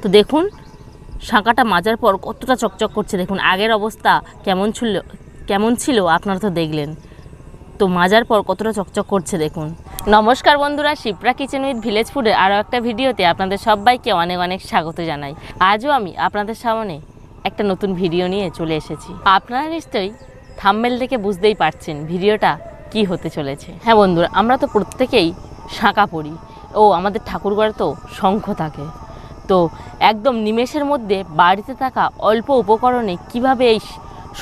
তো দেখুন শাঁখাটা মাজার পর কতটা চকচক করছে। দেখুন আগের অবস্থা কেমন ছিল আপনারা তো দেখলেন, তো মাজার পর কতটা চকচক করছে দেখুন। নমস্কার বন্ধুরা, শিপ্রা কিচেন উইথ ভিলেজ ফুডের আরও একটা ভিডিওতে আপনাদের সবাইকে অনেক অনেক স্বাগত জানাই। আজও আমি আপনাদের সামনে একটা নতুন ভিডিও নিয়ে চলে এসেছি। আপনারা নিশ্চয়ই থাম্বনেল দেখে বুঝতেই পারছেন ভিডিওটা কি হতে চলেছে। হ্যাঁ বন্ধুরা, আমরা তো প্রত্যেকেই শাঁখা পরি ও আমাদের ঠাকুরঘরে তো শঙ্খ থাকে। তো একদম নিমেষের মধ্যে বাড়িতে থাকা অল্প উপকরণে কিভাবে এই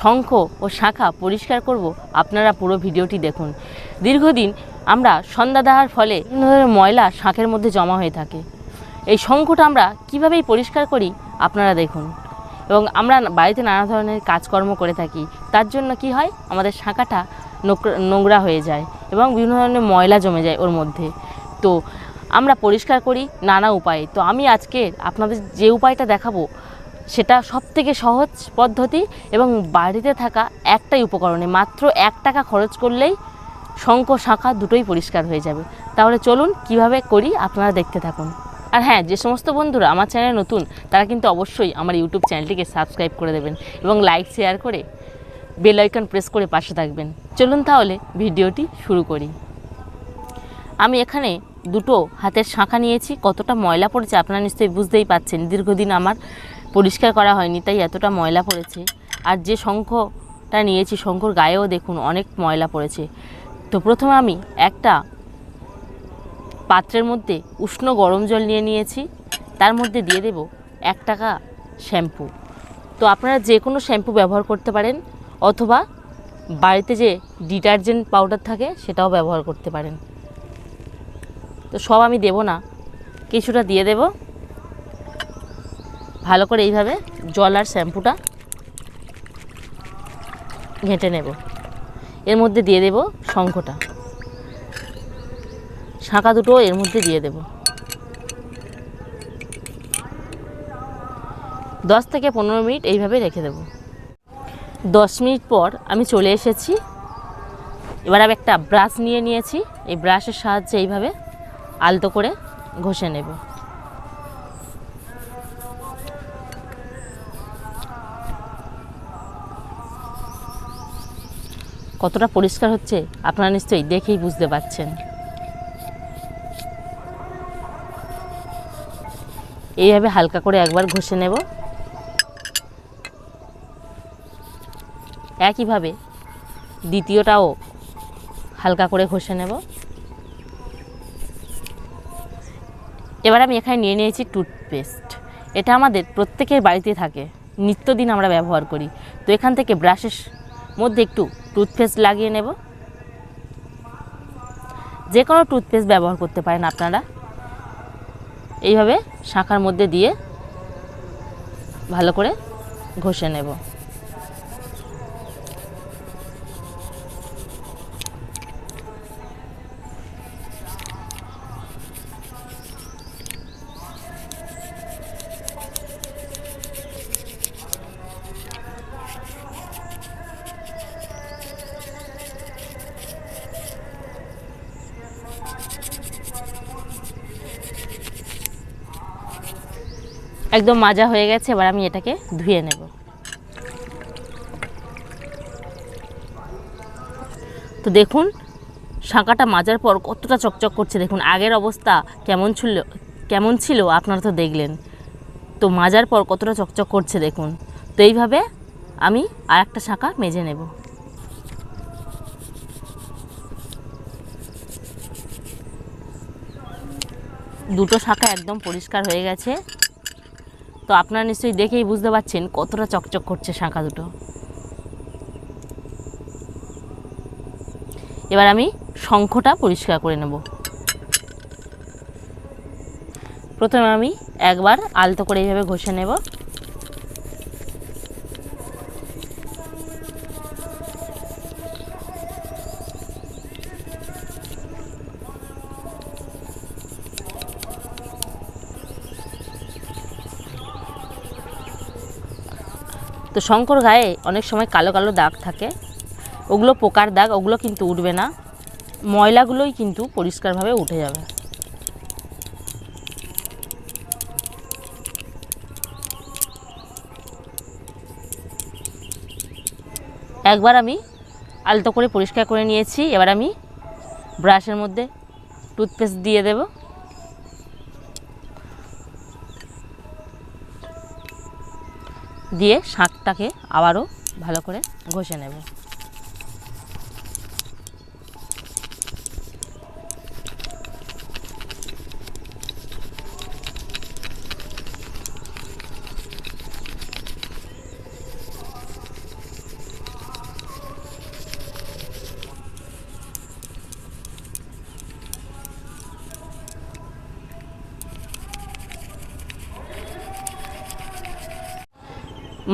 শঙ্খ ও শাঁখা পরিষ্কার করব, আপনারা পুরো ভিডিওটি দেখুন। দীর্ঘদিন আমরা সন্ধ্যা দেওয়ার ফলে বিভিন্ন ধরনের ময়লা শাঁখের মধ্যে জমা হয়ে থাকে। এই শঙ্খটা আমরা কীভাবেই পরিষ্কার করি আপনারা দেখুন। এবং আমরা বাড়িতে নানা ধরনের কাজকর্ম করে থাকি, তার জন্য কি হয়, আমাদের শাঁখাটা নোংরা হয়ে যায় এবং বিভিন্ন ধরনের ময়লা জমে যায় ওর মধ্যে। তো আমরা পরিষ্কার করি নানা উপায়ে। তো আমি আজকে আপনাদের যে উপায়টা দেখাবো সেটা সবথেকে সহজ পদ্ধতি এবং বাড়িতে থাকা একটাই উপকরণে মাত্র 1 টাকা খরচ করলেই শঙ্খ শাঁখা দুটোই পরিষ্কার হয়ে যাবে। তাহলে চলুন কিভাবে করি আপনারা দেখতে থাকুন। আর হ্যাঁ, যে সমস্ত বন্ধুরা আমার চ্যানেলে নতুন তারা কিন্তু অবশ্যই আমার ইউটিউব চ্যানেলটিকে সাবস্ক্রাইব করে দেবেন এবং লাইক শেয়ার করে বেল আইকন প্রেস করে পাশে থাকবেন। চলুন তাহলে ভিডিওটি শুরু করি। আমি এখানে দুটো হাতের শাঁখা নিয়েছি। কতটা ময়লা পড়েছে আপনারা নিশ্চয়ই বুঝতেই পাচ্ছেন, দীর্ঘদিন আমার পরিষ্কার করা হয়নি তাই এতটা ময়লা পড়েছে। আর যে শঙ্খটা নিয়েছি, শঙ্খর গায়েও দেখুন অনেক ময়লা পড়েছে। তো প্রথমে আমি একটা পাত্রের মধ্যে উষ্ণ গরম জল নিয়েছি, তার মধ্যে দিয়ে দেব 1 টাকা শ্যাম্পু। তো আপনারা যে কোনো শ্যাম্পু ব্যবহার করতে পারেন অথবা বাড়িতে যে ডিটারজেন্ট পাউডার থাকে সেটাও ব্যবহার করতে পারেন। তো সব আমি দেব না, কিছুটা দিয়ে দেব। ভালো করে এইভাবে জল আর শ্যাম্পুটা ঘেঁটে নেব। এর মধ্যে দিয়ে দেব শঙ্খটা, শাঁখা দুটো এর মধ্যে দিয়ে দেব। 10 থেকে 15 মিনিট এইভাবে রেখে দেব। 10 মিনিট পর আমি চলে এসেছি। এবার আমি একটা ব্রাশ নিয়েছি, এই ব্রাশের সাহায্যে এইভাবে আলতো করে ঘষে নেব। কতটা পরিষ্কার হচ্ছে আপনারা নিশ্চয়ই দেখেই বুঝতে পারছেন। এইভাবে হালকা করে একবার ঘষে নেব। একইভাবে দ্বিতীয়টাও হালকা করে ঘষে নেব। এবার আমি এখানে নিয়েছি টুথপেস্ট। এটা আমাদের প্রত্যেকের বাড়িতে থাকে, নিত্যদিন আমরা ব্যবহার করি। তো এখান থেকে ব্রাশের মধ্যে একটু টুথপেস্ট লাগিয়ে নেব। যে কোনো টুথপেস্ট ব্যবহার করতে পারেন আপনারা। এইভাবে শাঁখার মধ্যে দিয়ে ভালো করে ঘষে নেব। একদম মাজা হয়ে গেছে। এবার আমি এটাকে ধুয়ে নেব। তো দেখুন শাঁখাটা মাজার পর কতটা চকচক করছে। দেখুন আগের অবস্থা কেমন ছিল আপনারা তো দেখলেন, তো মাজার পর কতটা চকচক করছে দেখুন। তো এইভাবে আমি আর একটা শাঁখা মেজে নেব। দুটো শাঁখা একদম পরিষ্কার হয়ে গেছে। তো আপনারা নিশ্চয়ই দেখেই বুঝতে পারছেন কতটা চকচক করছে শাঁখা দুটো। এবার আমি শঙ্খটা পরিষ্কার করে নেব। প্রথমে আমি একবার আলতো করে এইভাবে ঘষে নেব। তো শঙ্খর গায়ে অনেক সময় কালো কালো দাগ থাকে, ওগুলো পোকার দাগ, ওগুলো কিন্তু উঠবে না, ময়লাগুলোই কিন্তু পরিষ্কারভাবে উঠে যাবে। একবার আমি আলতো করে পরিষ্কার করে নিয়েছি। এবার আমি ব্রাশের মধ্যে টুথপেস্ট দিয়ে দেব। দিয়ে শাঁকটাকে আবারও ভালো করে ঘষে নেব।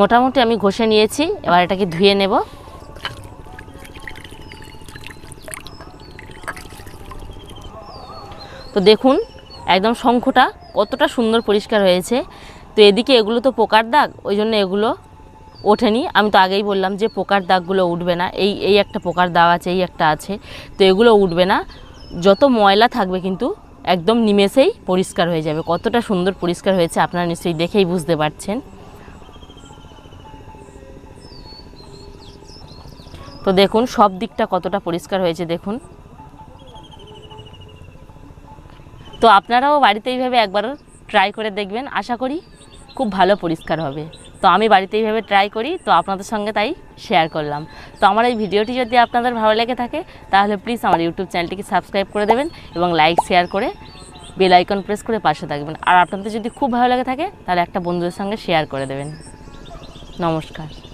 মোটামুটি আমি ঘষে নিয়েছি, এবার এটাকে ধুয়ে নেব। তো দেখুন একদম শঙ্খটা কতটা সুন্দর পরিষ্কার হয়েছে। তো এদিকে এগুলো তো পোকার দাগ, ওই জন্য এগুলো ওঠেনি। আমি তো আগেই বললাম যে পোকার দাগগুলো উঠবে না। এই একটা পোকার দাগ আছে, এই একটা আছে, তো এগুলো উঠবে না। যত ময়লা থাকবে কিন্তু একদম নিমেষেই পরিষ্কার হয়ে যাবে। কতটা সুন্দর পরিষ্কার হয়েছে আপনারা নিশ্চয়ই দেখেই বুঝতে পারছেন। তো দেখুন সব দিকটা কতটা পরিষ্কার হয়েছে দেখুন। তো আপনারাও বাড়িতে এইভাবে একবার ট্রাই করে দেখবেন, আশা করি খুব ভালো পরিষ্কার হবে। তো আমি বাড়িতে এইভাবে ট্রাই করি, তো আপনাদের সঙ্গে তাই শেয়ার করলাম। তো আমার এই ভিডিওটি যদি আপনাদের ভালো লেগে থাকে তাহলে প্লিজ আমার ইউটিউব চ্যানেলটিকে সাবস্ক্রাইব করে দেবেন এবং লাইক শেয়ার করে বেল আইকন প্রেস করে পাশে থাকবেন। আর আপনাদের যদি খুব ভালো লেগে থাকে তাহলে একটা বন্ধুদের সঙ্গে শেয়ার করে দেবেন। নমস্কার।